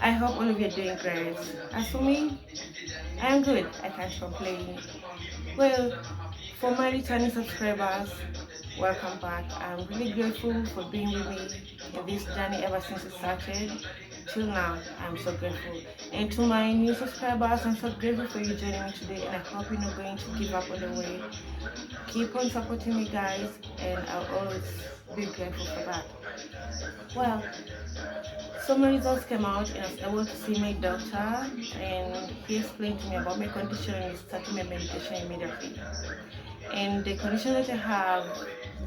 I hope all of you are doing great. As for me, I am good. I can't complain. Well, for my returning subscribers, welcome back. I'm really grateful for being with me in this journey ever since it started till now. I'm so grateful. And to my new subscribers, I'm so grateful for you joining me today, and I hope you're not going to give up on the way. Keep on supporting me, guys, and I'll always be grateful for that. Well, some results came out and I was able to see my doctor, and he explained to me about my condition and started my medication immediately. And the condition that I have,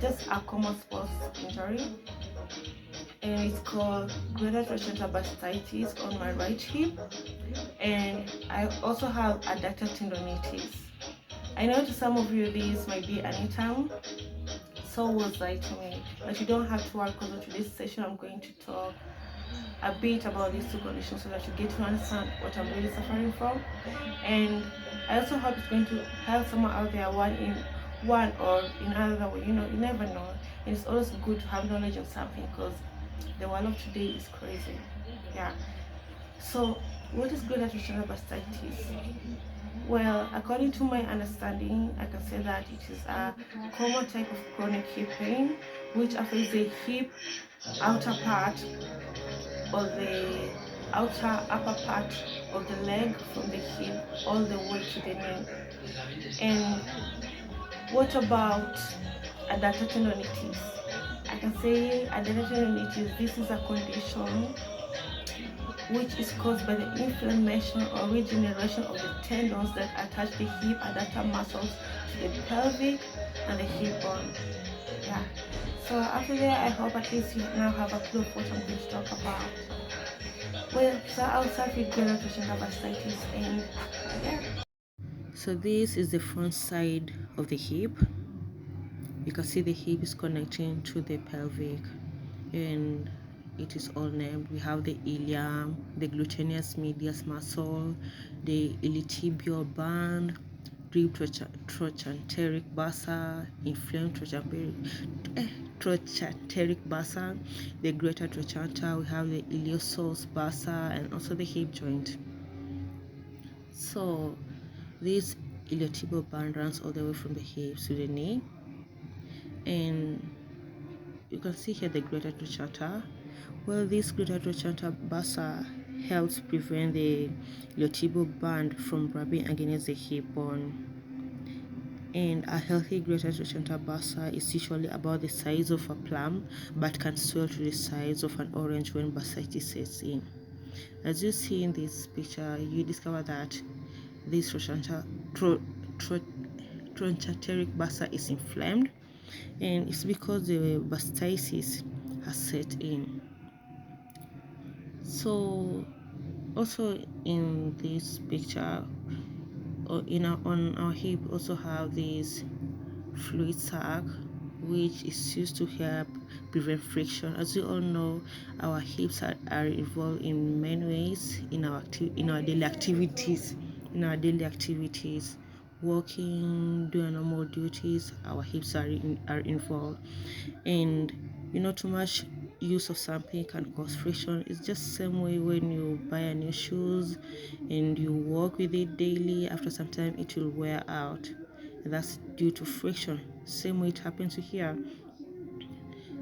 just a common sports injury, and it's called greater trochanter bursitis on my right hip, and I also have adductor tendonitis. I know to some of you this might be anytime, so was I to me, but you don't have to worry because of today's session I'm going to talk a bit about these two conditions so that you get to understand what I'm really suffering from. And I also hope it's going to help someone out there, one or in another way. You never know. And it's always good to have knowledge of something because the world of today is crazy. Yeah. So what is greater trochanter bursitis? Well, according to my understanding, I can say that it is a common type of chronic hip pain which affects the hip outer part or the outer upper part of the leg from the hip all the way to the knee. And what about adductor tendonitis? I can say adductor tendonitis, this is a condition which is caused by the inflammation or regeneration of the tendons that attach the hip adductor muscles to the pelvic and the hip bone. Yeah. So after that, I hope at least you now have a clue of what I'm going to talk about. Well, so I'll start with greater trochanter bursitis, and yeah. So this is the front side of the hip. You can see the hip is connecting to the pelvic, and it is all named. We have the ilium, the gluteus medius muscle, the iliotibial band, deep trochanteric bursa, inflamed trochanteric bursa, the greater trochanter. We have the iliopsoas bursa, and also the hip joint. So this iliotibial band runs all the way from the hips to the knee, and you can see here the greater trochanter. Well, this greater trochanter bursa helps prevent the iliotibial band from rubbing against the hip bone. And a healthy greater trochanter bursa is usually about the size of a plum, but can swell to the size of an orange when bursitis sets in. As you see in this picture, you discover that this trochanteric bursa is inflamed, and it's because the bursitis has set in. So also in this picture, on our hip also have this fluid sac which is used to help prevent friction. As you all know, our hips are involved in many ways in our daily activities. Walking, doing normal duties, our hips are involved. And too much use of something can cause friction. It's just the same way when you buy a new shoes and you walk with it daily. After some time it will wear out, and that's due to friction. Same way it happens here.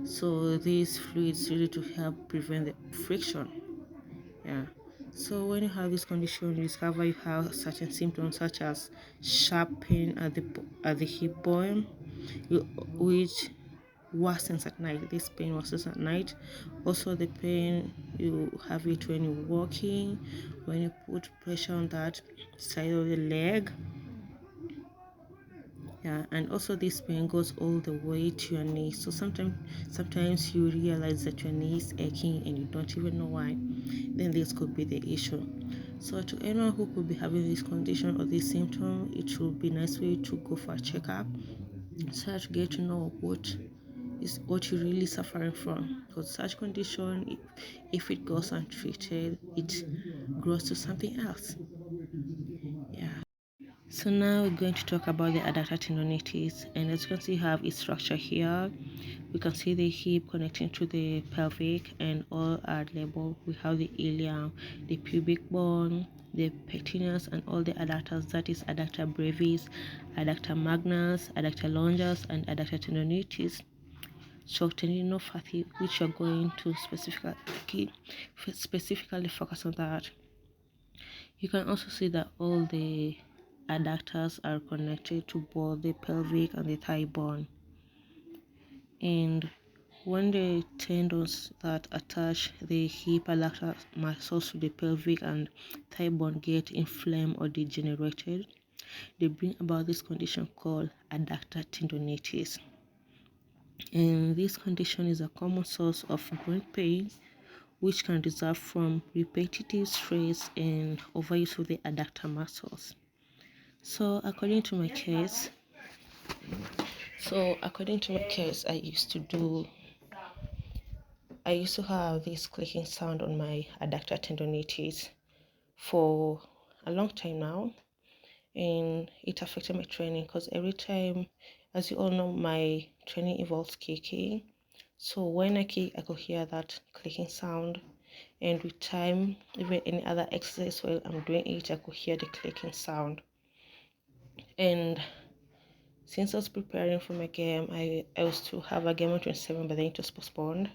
So these fluids really to help prevent the friction. Yeah. So when you have this condition, you discover you have certain symptoms such as sharp pain at the hip bone, which worsens at night. This pain worsens at night. Also, the pain you have it when you're walking, when you put pressure on that side of the leg. Yeah, and also this pain goes all the way to your knee. So sometimes you realize that your knee is aching and you don't even know why. Then this could be the issue. So to anyone who could be having this condition or this symptom, it would be nice for you to go for a checkup so that you get to know what you're really suffering from, because such condition, if it goes untreated, it grows to something else. Yeah. So now we're going to talk about the adductor tendonitis, and as you can see, you have its structure here. We can see the hip connecting to the pelvic, and all are labeled. We have the ilium, the pubic bone, the pectineus, and all the adductors, that is adductor brevis, adductor magnus, adductor longus, and adductor tendonitis. So tendinopathy, which you're going to specifically focus on that. You can also see that all the adductors are connected to both the pelvic and the thigh bone. And when the tendons that attach the hip adductor muscles to the pelvic and thigh bone get inflamed or degenerated, they bring about this condition called adductor tendonitis. And this condition is a common source of joint pain, which can result from repetitive stress and overuse of the adductor muscles. So according to my case, I used to have this clicking sound on my adductor tendonitis for a long time now, and it affected my training because every time, as you all know, my training involves kicking. So when I kick, I could hear that clicking sound, and with time, even any other exercise while I'm doing it, I could hear the clicking sound. And since I was preparing for my game, I was to have a game on 27, but then it was postponed.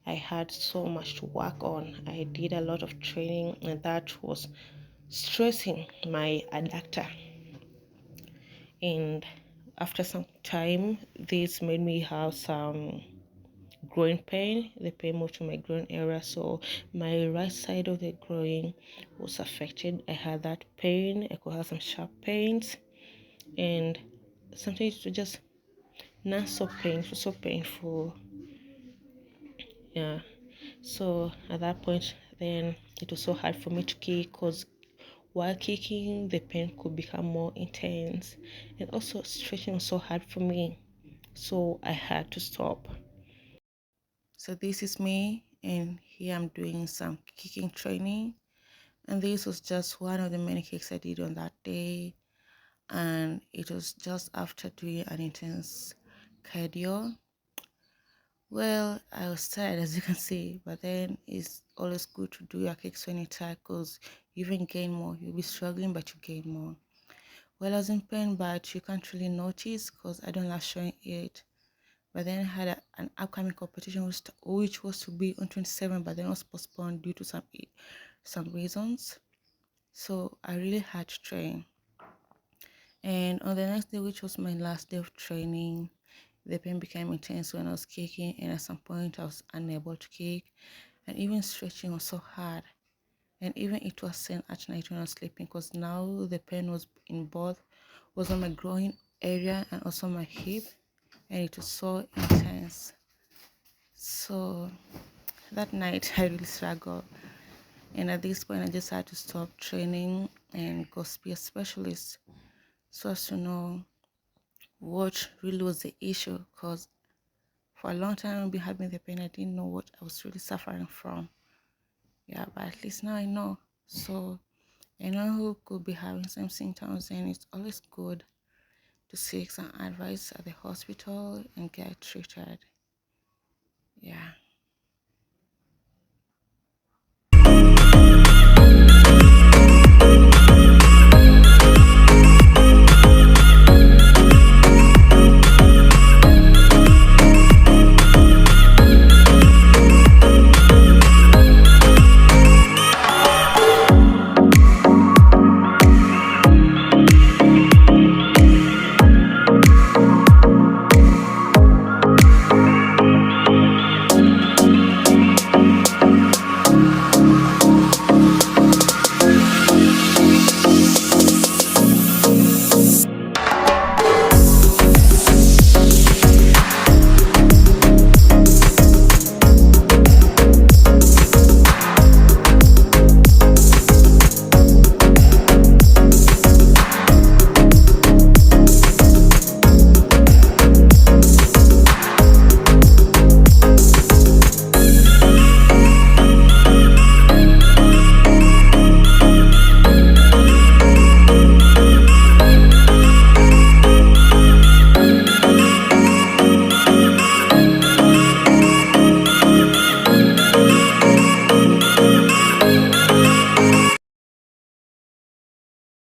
I had so much to work on. I did a lot of training, and that was stressing my adductor. And after some time, this made me have some groin pain. The pain moved to my groin area, so my right side of the groin was affected. I had that pain. I could have some sharp pains, and sometimes it was just not so painful, so painful. Yeah. So at that point, then it was so hard for me to kick because while kicking, the pain could become more intense, and also stretching was so hard for me. So I had to stop. So this is me, and here I'm doing some kicking training. And this was just one of the many kicks I did on that day. And it was just after doing an intense cardio. Well, I was tired, as you can see, but then it's always good to do your kicks when you're tired because you even gain more. You'll be struggling, but you gain more. Well, I was in pain, but you can't really notice because I don't like showing it. But then I had an upcoming competition which was to be on 27, but then was postponed due to some reasons. So I really had to train. And on the next day, which was my last day of training, the pain became intense when I was kicking, and at some point I was unable to kick, and even stretching was so hard. And even it was same at night when I was sleeping, because now the pain was on my groin area and also my hip, and it was so intense. So that night I really struggled, and at this point I just had to stop training and go see a specialist so as to know what really was the issue, because for a long time I've been having the pain. I didn't know what I was really suffering from. Yeah, but at least now I know. So anyone who could be having some symptoms, and it's always good to seek some advice at the hospital and get treated. Yeah.